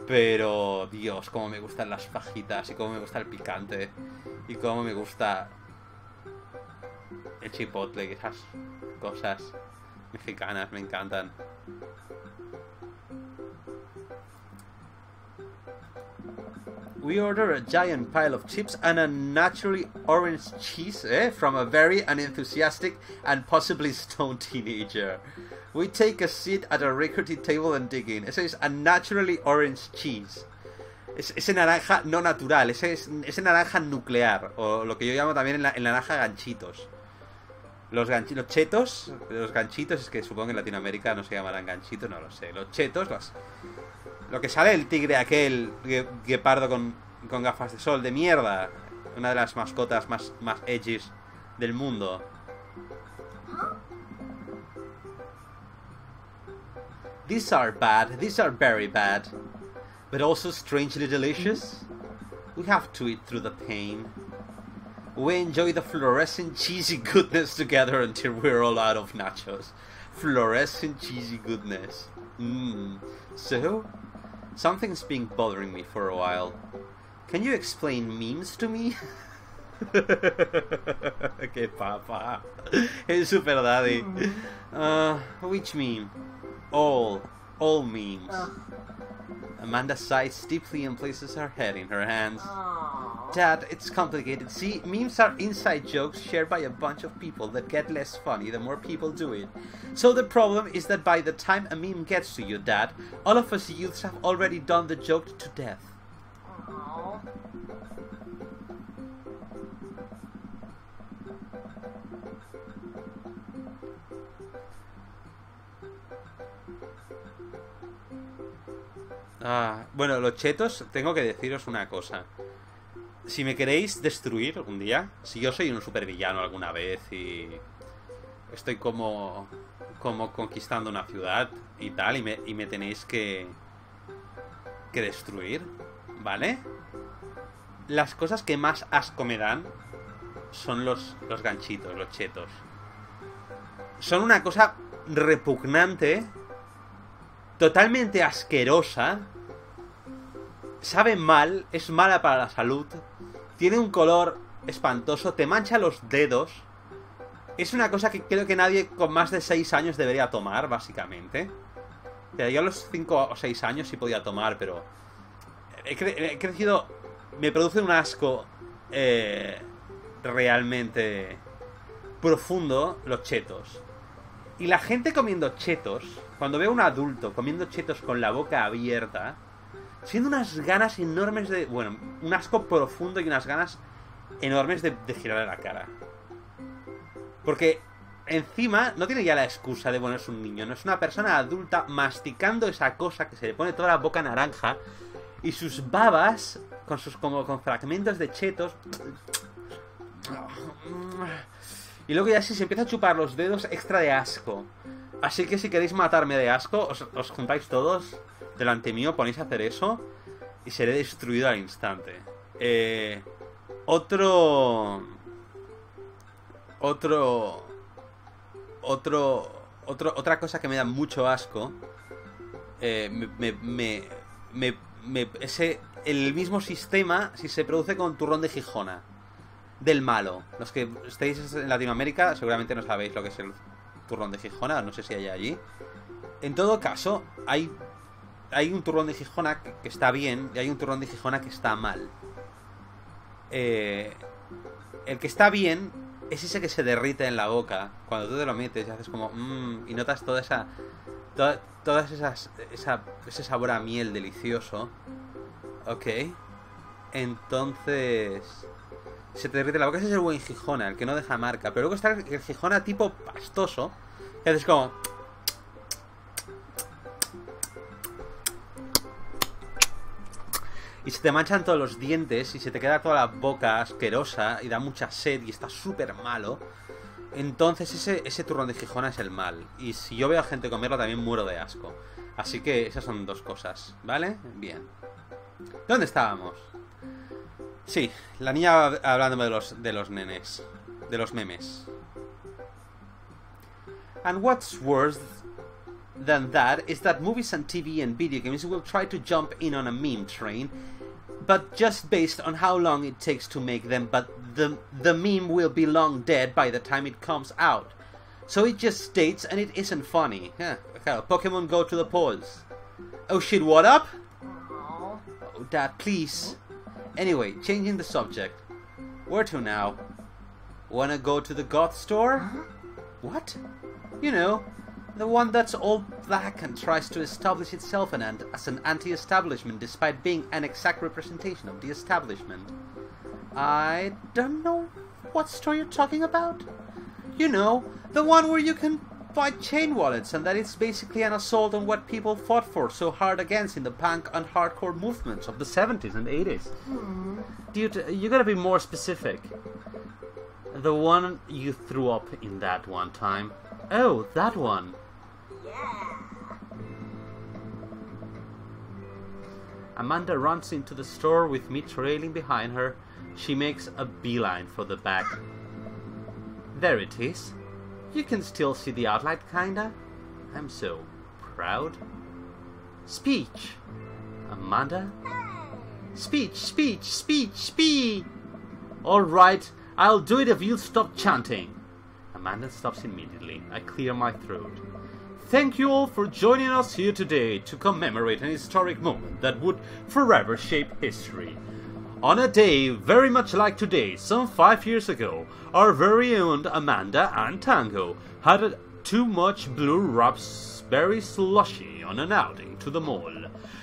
Pero, Dios, cómo me gustan las fajitas. Y cómo me gusta el picante. Y cómo me gusta el chipotle y esas cosas mexicanas. Me encantan. We order a giant pile of chips and a naturally orange cheese, from a very unenthusiastic and possibly stoned teenager. We take a seat at a rickety table and dig in. Eso es a naturally orange cheese. Ese naranja no natural, ese naranja nuclear, o lo que yo llamo también el naranja ganchitos. Los chetos, los ganchitos, es que supongo que en Latinoamérica no se llamarán ganchitos, no lo sé. Los chetos, lo que sale el tigre aquel guepardo con gafas de sol de mierda. Una de las mascotas más edgys del mundo. These are bad. These are very bad. But also strangely delicious. We have to eat through the pain. We enjoy the fluorescent cheesy goodness together until we're all out of nachos. Fluorescent cheesy goodness. So, something's been bothering me for a while. Can you explain memes to me? ¡Qué papa! El super daddy. Which meme? All memes. Amanda sighs deeply and places her head in her hands. Dad, it's complicated. See, memes are inside jokes shared by a bunch of people that get less funny the more people do it. So the problem is that by the time a meme gets to you, Dad, all of us youths have already done the joke to death. Bueno, los chetos, tengo que deciros una cosa. Si me queréis destruir un día, si yo soy un supervillano alguna vez y estoy como conquistando una ciudad y tal, y me tenéis que destruir, ¿vale? Las cosas que más asco me dan son los ganchitos, los chetos. Son una cosa repugnante, totalmente asquerosa. Sabe mal, es mala para la salud. Tiene un color espantoso, te mancha los dedos. Es una cosa que creo que nadie con más de 6 años debería tomar, básicamente. O sea, yo a los 5 o 6 años sí podía tomar, pero he crecido. Me produce un asco realmente profundo los chetos. Y la gente comiendo chetos, cuando veo a un adulto comiendo chetos con la boca abierta, siendo unas ganas enormes de... Bueno, un asco profundo y unas ganas enormes de girarle la cara. Porque encima no tiene ya la excusa de, bueno, es un niño, no, es una persona adulta masticando esa cosa que se le pone toda la boca naranja y sus babas con fragmentos de chetos. Y luego ya sí se empieza a chupar los dedos extra de asco. Así que si queréis matarme de asco, os juntáis todos delante mío, ponéis a hacer eso y seré destruido al instante. Otra cosa que me da mucho asco. El mismo sistema si se produce con turrón de Gijona. Del malo. Los que estáis en Latinoamérica seguramente no sabéis lo que es el turrón de Gijona. No sé si hay allí. En todo caso, hay un turrón de Gijona que está bien y hay un turrón de Gijona que está mal. El que está bien es ese que se derrite en la boca cuando tú te lo metes y haces como y notas ese sabor a miel delicioso. Ok. Entonces se te derrite la boca. Ese es el buen Gijona, el que no deja marca. Pero luego está el Gijona tipo pastoso, que haces como y se te manchan todos los dientes y se te queda toda la boca asquerosa y da mucha sed y está súper malo. Entonces ese turrón de Gijona es el mal. Y si yo veo a gente comerlo también muero de asco. Así que esas son dos cosas, ¿vale? Bien. ¿Dónde estábamos? Sí, la niña hablándome de los nenes. De los memes. And what's worse than that is that movies and TV and video games will try to jump in on a meme train, but just based on how long it takes to make them, but the meme will be long dead by the time it comes out. So it just states and it isn't funny. Yeah, Pokemon Go to the polls. Oh shit, what up? Oh, Dad, please. Anyway, changing the subject. Where to now? Wanna go to the goth store? Huh? What? You know, the one that's all black and tries to establish itself as an anti-establishment despite being an exact representation of the establishment. I don't know what store you're talking about. You know, the one where you can buy chain wallets and that it's basically an assault on what people fought for so hard against in the punk and hardcore movements of the 70s and 80s. Dude, you gotta be more specific. The one you threw up in that one time. Oh, that one. Amanda runs into the store with me trailing behind her. She makes a beeline for the back. There it is. You can still see the outline, kinda. I'm so proud. Speech. Amanda? Speech, speech, speech, speech! Alright, I'll do it if you'll stop chanting. Amanda stops immediately. I clear my throat. Thank you all for joining us here today to commemorate an historic moment that would forever shape history. On a day very much like today, some 5 years ago, our very own Amanda and Tango had too much blue raspberry slushy on an outing to the mall.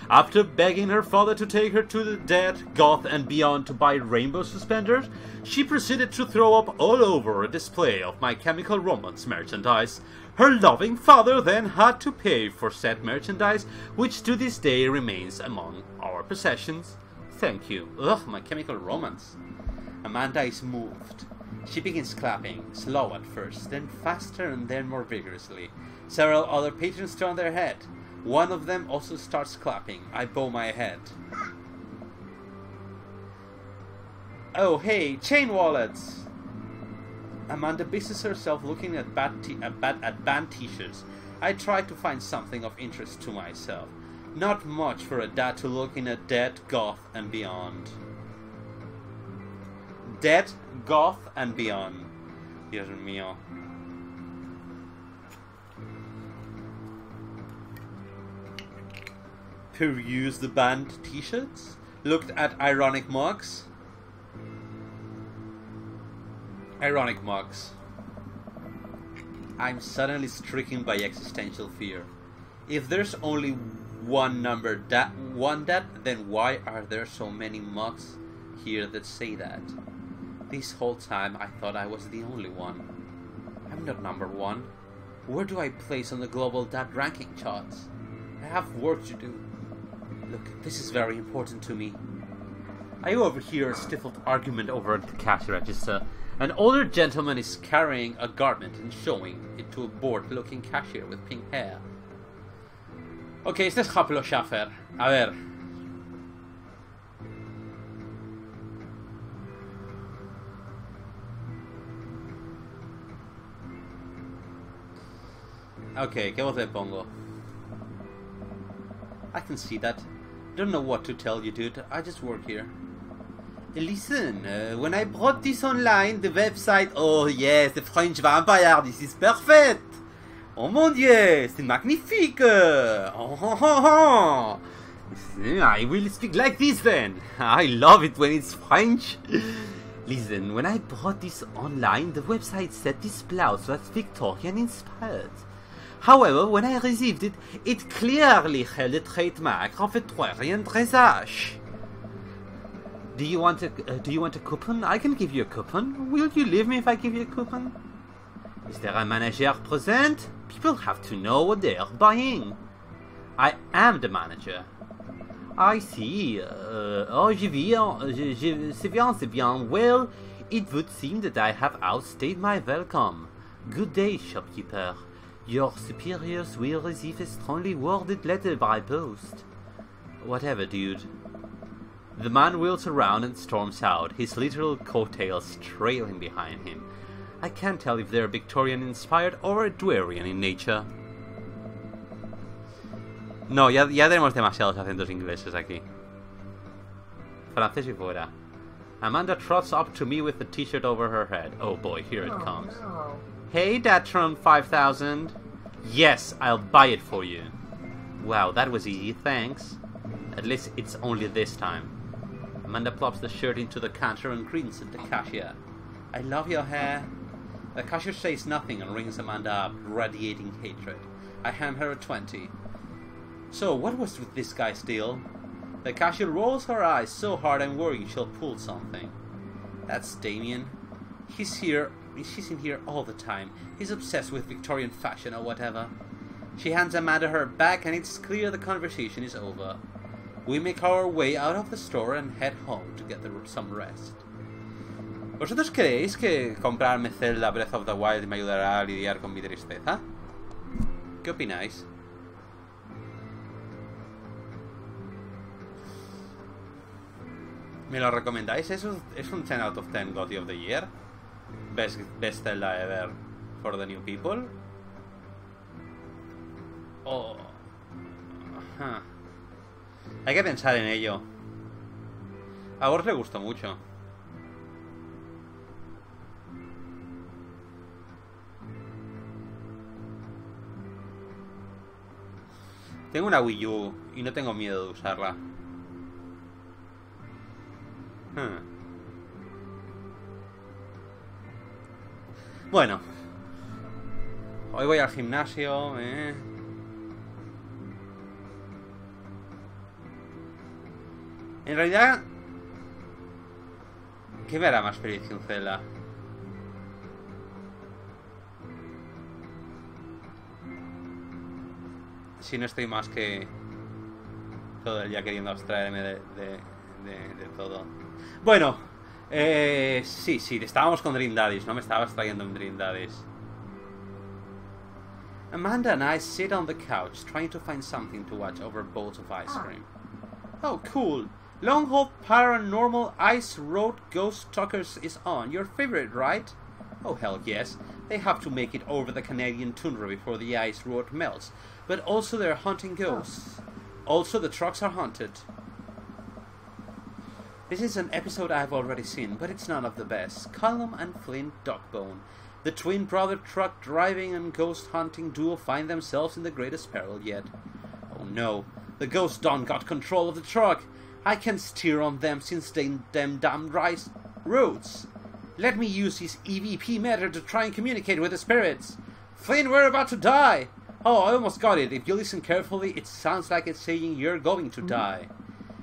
After begging her father to take her to the Dead, Goth and Beyond to buy rainbow suspenders, she proceeded to throw up all over a display of My Chemical Romance merchandise. Her loving father then had to pay for said merchandise, which to this day remains among our possessions. Thank you. Ugh, My Chemical Romance. Amanda is moved. She begins clapping, slow at first, then faster and then more vigorously. Several other patrons turn their head. One of them also starts clapping. I bow my head. Oh hey, chain wallets! Amanda busies herself looking at band t-shirts. I try to find something of interest to myself. Not much for a dad to look in at Dead, Goth and Beyond. Dead, Goth and Beyond. Dios mío. Peruse the band t-shirts? Looked at ironic mugs? Ironic mugs. I'm suddenly stricken by existential fear. If there's only one number that won that, then why are there so many mugs here that say that? This whole time I thought I was the only one. I'm not number one. Where do I place on the global dad ranking charts? I have work to do. Look, this is very important to me. I overhear a stifled argument over at the cash register. An older gentleman is carrying a garment and showing it to a bored-looking cashier with pink hair. Ok, este es Haplo Schaffer. A ver. Ok, ¿qué voz le pongo? I can see that. Don't know what to tell you, dude. I just work here. Listen, when I brought this online, the website... Oh yes, the French vampire, this is perfect! Oh mon dieu, c'est magnifique! Oh, oh, oh, oh. I will speak like this then. I love it when it's French. Listen, when I brought this online, the website said this blouse was Victorian inspired. However, when I received it, it clearly held a trademark of Victorian dressage. Do you want a coupon? I can give you a coupon. Will you leave me if I give you a coupon? Is there a manager present? People have to know what they are buying. I am the manager. I see. C'est bien. Well, it would seem that I have outstayed my welcome. Good day, shopkeeper. Your superiors will receive a strongly worded letter by post. Whatever, dude. The man wheels around and storms out, his literal coattails trailing behind him. I can't tell if they're Victorian-inspired or Edwarian in nature. No, ya tenemos demasiados acentos ingleses aquí. Francés y fuera. Amanda trots up to me with the t-shirt over her head. Oh boy, here it comes. No. Hey, Datron 5000. Yes, I'll buy it for you. Wow, that was easy, thanks. At least it's only this time. Amanda plops the shirt into the counter and grins at the cashier. I love your hair. The cashier says nothing and rings Amanda up, radiating hatred. I hand her a 20. So, what was with this guy's deal? The cashier rolls her eyes so hard I'm worried she'll pull something. That's Damien. She's in here all the time. He's obsessed with Victorian fashion or whatever. She hands Amanda her bag and it's clear the conversation is over. We make our way out of the store and head home to get some rest. ¿Vosotros creéis que comprarme Zelda Breath of the Wild me ayudará a lidiar con mi tristeza? ¿Qué opináis? ¿Me lo recomendáis? Es un 10 out of 10 GOTY of the Year. Best Zelda ever for the new people. Oh. Huh. Hay que pensar en ello. A vos le gustó mucho. Tengo una Wii U y no tengo miedo de usarla. Bueno. Hoy voy al gimnasio, En realidad, ¿qué me hará más feliz que un Zelda? Si no estoy más que todo el día queriendo abstraerme de todo. Bueno, sí, estábamos con Dream Daddies, no me estaba abstrayendo en Dream Daddies. Amanda and I sit on the couch trying to find something to watch over bowls of ice cream. Oh, cool. Long-haul paranormal ice road ghost talkers is on. Your favorite, right? Oh, hell yes. They have to make it over the Canadian tundra before the ice road melts. But also they're hunting ghosts. Also the trucks are haunted. This is an episode I've already seen, but it's none of the best. Callum and Flint Duckbone. The twin brother truck driving and ghost hunting duo find themselves in the greatest peril yet. Oh no. The ghost Don got control of the truck. I can steer on them since them damn rice roads. Let me use his EVP meter to try and communicate with the spirits. Flynn, we're about to die. Oh, I almost got it. If you listen carefully, it sounds like it's saying you're going to die.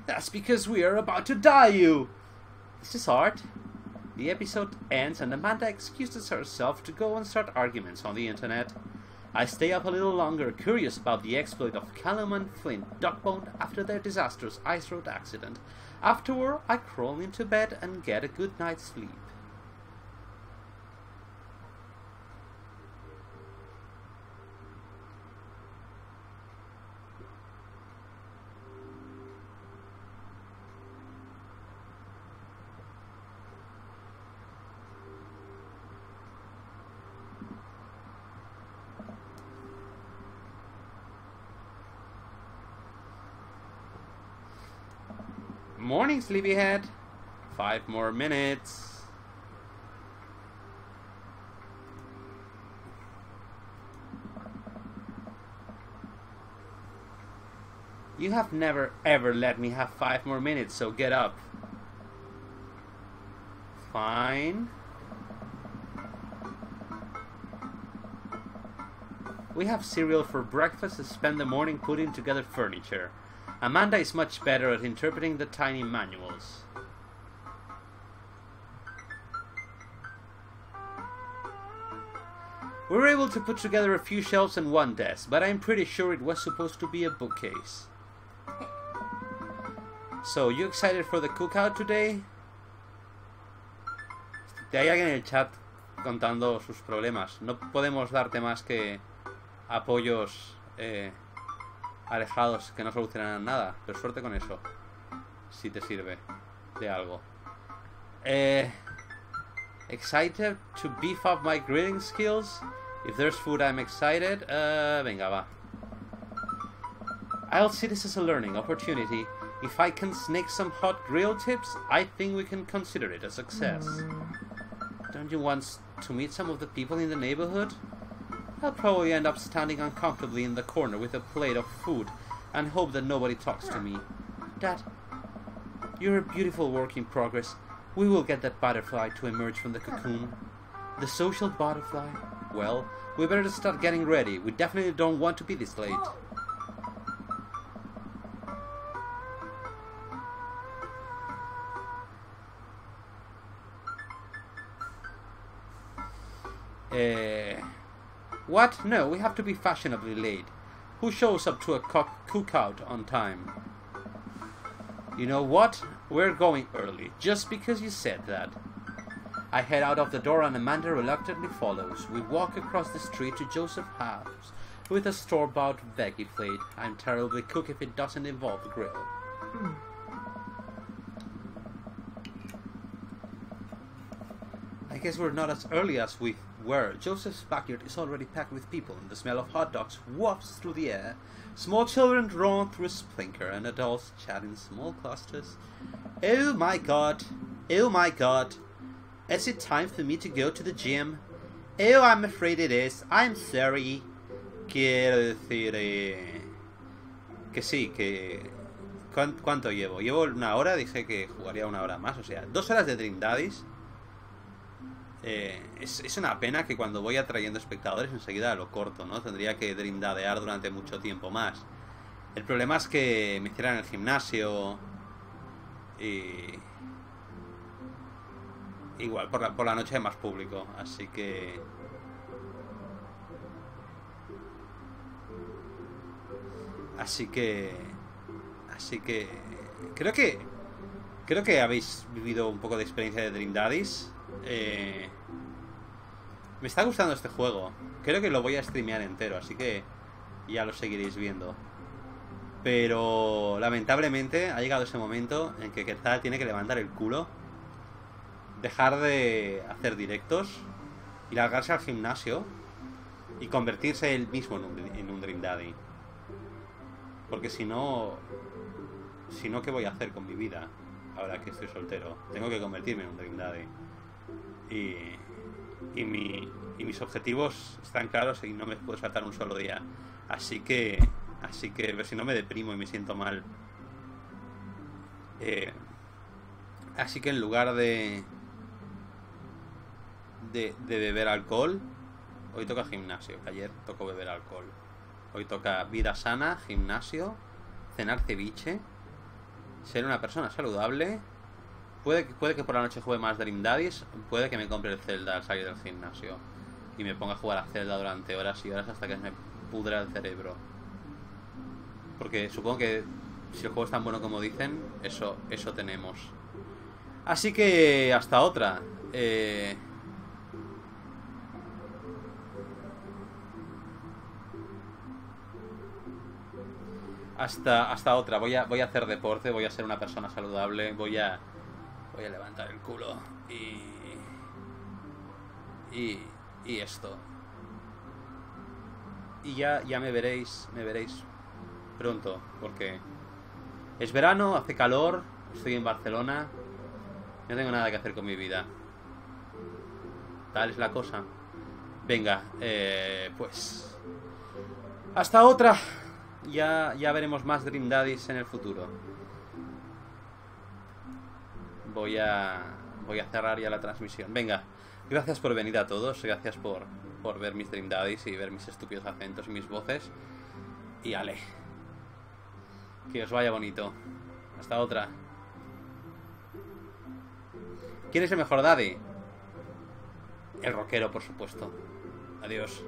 That's because we are about to die, you. This is art. The episode ends and Amanda excuses herself to go and start arguments on the internet. I stay up a little longer, curious about the exploit of Callum and Flint Duckbone after their disastrous ice road accident. Afterward, I crawl into bed and get a good night's sleep. Morning, sleepyhead. 5 more minutes. You have never ever let me have 5 more minutes, so get up. Fine. We have cereal for breakfast and spend the morning putting together furniture. Amanda is much better at interpreting the tiny manuals. We were able to put together a few shelves and one desk, but I'm pretty sure it was supposed to be a bookcase. So, you excited for the cookout today? Hay alguien en el chat contando sus problemas. No podemos darte más que apoyos alejados que no solucionan nada. Pero suerte con eso. Si te sirve de algo. Excited to beef up my grilling skills? If there's food, I'm excited. Venga, va. I'll see this as a learning opportunity. If I can snake some hot grill tips, I think we can consider it a success. Don't you want to meet some of the people in the neighborhood? I'll probably end up standing uncomfortably in the corner with a plate of food and hope that nobody talks to me. Dad, you're a beautiful work in progress. We will get that butterfly to emerge from the cocoon. The social butterfly? Well, we better start getting ready. We definitely don't want to be this late. What? No, we have to be fashionably late. Who shows up to a cookout on time? You know what? We're going early, just because you said that. I head out of the door and Amanda reluctantly follows. We walk across the street to Joseph's house with a store-bought veggie plate. I'm terribly cook if it doesn't involve a grill. I guess we're not as early as we were. Joseph's backyard is already packed with people, and the smell of hot dogs wafts through the air. Small children drawn through a sprinkler, and adults chat in small clusters. Oh my god! Oh my god! Is it time for me to go to the gym? Oh, I'm afraid it is. I'm sorry. Quiero decir... que sí, que... ¿Cuánto llevo? Llevo una hora, dije que jugaría una hora más, o sea, 2 horas de Dream Daddies. Es una pena que cuando voy atrayendo espectadores enseguida lo corto, ¿no? Tendría que drindadear durante mucho tiempo más. El problema es que me cierran el gimnasio y... Igual, por la noche hay más público, así que... Así que... Creo que habéis vivido un poco de experiencia de Dream Daddies. Me está gustando este juego. Creo que lo voy a streamear entero, así que ya lo seguiréis viendo. Pero lamentablemente ha llegado ese momento en que Quetzal tiene que levantar el culo, dejar de hacer directos y largarse al gimnasio y convertirse él mismo en un Dream Daddy. Porque si no, ¿qué voy a hacer con mi vida ahora que estoy soltero? Tengo que convertirme en un Dream Daddy. Y mis objetivos están claros y no me puedo saltar un solo día. Así que a ver si no me deprimo y me siento mal. Así que en lugar de beber alcohol, hoy toca gimnasio. Ayer tocó beber alcohol. Hoy toca vida sana, gimnasio, cenar ceviche, ser una persona saludable. Puede que por la noche juegue más Dream Daddies. Puede que me compre el Zelda al salir del gimnasio y me ponga a jugar a Zelda durante horas y horas hasta que me pudra el cerebro. Porque supongo que si el juego es tan bueno como dicen, eso tenemos. Así que hasta otra. Hasta otra. Voy a hacer deporte, voy a ser una persona saludable, voy a levantar el culo y esto. Y ya me veréis pronto, porque es verano, hace calor, Estoy en Barcelona. No tengo nada que hacer con mi vida. Tal es la cosa. Venga, pues... hasta otra. Ya veremos más Dream Daddies en el futuro. Voy a cerrar ya la transmisión. Venga, gracias por venir a todos. Gracias por ver mis Dream Daddies y ver mis estúpidos acentos y mis voces. Y ale. Que os vaya bonito. Hasta otra. ¿Quién es el mejor daddy? El rockero, por supuesto. Adiós.